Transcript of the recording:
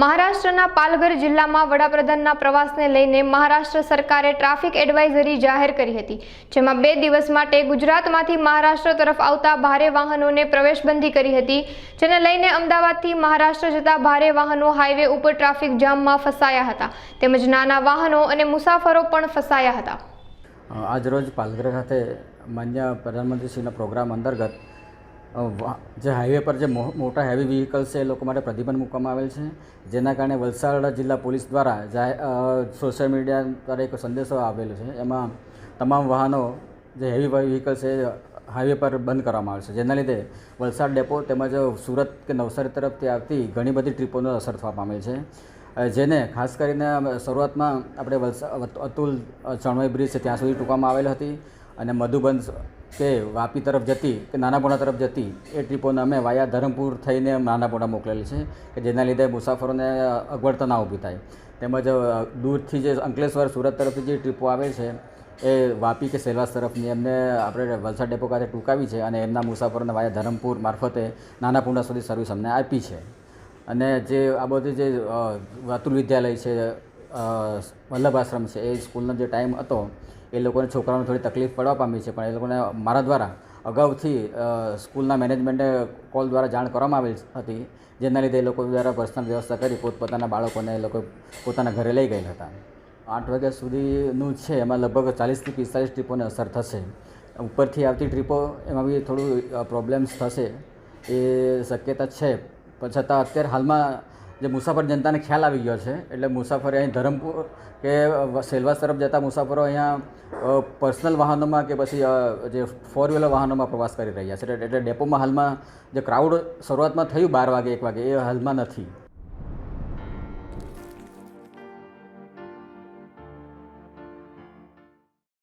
મહારાષ્ટ્રના પાલઘર જિલ્લામાં વડાપ્રધાનના પ્રવાસને લઈને મહારાષ્ટ્ર સરકારે ટ્રાફિક એડવાઇઝરી જાહેર કરી હતી, જેમાં 2 દિવસ માટે ગુજરાતમાંથી મહારાષ્ટ્ર તરફ આવતા ભારે વાહનોને પ્રવેશબંધી કરી હતી, જેને લઈને અમદાવાદથી મહારાષ્ટ્ર જતા ભારે વાહનો હાઈવે ઉપર ટ્રાફિક જામમાં ફસાયા હતા, તેમજ નાના વાહનો અને મુસાફરો પણ ફસાયા હતા। આજરોજ પાલઘર ખાતે માન્ય પ્રધાનમંત્રીશ્રીના પ્રોગ્રામ અંતર્ગત જે હાઈવે પર જે મોટા હેવી વ્હીકલ્સ છે એ લોકો માટે પ્રતિબંધ મૂકવામાં આવેલ છે, જેના કારણે વલસાડ જિલ્લા પોલીસ દ્વારા સોશિયલ મીડિયા દ્વારા એક સંદેશો આવેલો છે। એમાં તમામ વાહનો જે હેવી વ્હીકલ્સ છે હાઈવે પર બંધ કરવામાં આવે છે, જેના લીધે વલસાડ ડેપો તેમજ સુરત કે નવસારી તરફથી આવતી ઘણી બધી ટ્રીપોનો અસર થવા પામેલ છે, જેને ખાસ કરીને શરૂઆતમાં આપણે અતુલ ચણવાઈ બ્રિજ છે ત્યાં સુધી ટૂંકવામાં આવેલ હતી અને મધુબન કે વાપી તરફ જતી કે નાનાપોણા તરફ જતી એ ટ્રીપોને અમે વાયા ધરમપુર થઈને નાનાપોણા મોકલેલી છે કે જેના લીધે મુસાફરોને અગવડતા ના ઊભી થાય, તેમજ દૂરથી જે અંકલેશ્વર સુરત તરફથી જે ટ્રીપો આવે છે એ વાપી કે સેલવાસ તરફની એમને આપણે વલસાડ ડેપો ખાતે ટૂંકાવી છે અને એમના મુસાફરોને વાયા ધરમપુર મારફતે નાનાપોણા સુધી સર્વિસ અમને આપી છે। અને જે આ બધી જે અતુલ વિદ્યાલય છે, વલ્લભ આશ્રમ છે, એ સ્કૂલનો જે ટાઈમ હતો એ લોકોને છોકરાઓને થોડી તકલીફ પડવા પામી છે, પણ એ લોકોને મારા દ્વારા અગાઉથી સ્કૂલના મેનેજમેન્ટે કોલ દ્વારા જાણ કરવામાં આવેલ હતી, જેના લીધે એ લોકો દ્વારા પર્સનલ વ્યવસ્થા કરી પોતપોતાના બાળકોને એ લોકો પોતાના ઘરે લઈ ગયેલા હતા। 8 વાગ્યા સુધીનું છે, એમાં લગભગ 40 થી 45 ટ્રીપોને અસર થશે। ઉપરથી આવતી ટ્રીપો એમાં બી થોડું પ્રોબ્લેમ્સ થશે એ શક્યતા છે, પણ છતાં અત્યારે હાલમાં જે મુસાફર જનતાને ખ્યાલ આવી ગયો છે, એટલે મુસાફરી અહીં ધરમપુર કે સેલવાસ તરફ જતા મુસાફરો અહીંયા પર્સનલ વાહનોમાં કે પછી જે 4 વ્હીલર વાહનોમાં પ્રવાસ કરી રહ્યા છે, એટલે ડેપોમાં હાલમાં જે ક્રાઉડ શરૂઆતમાં થયું 12 વાગે 1 વાગે એ હાલમાં નથી।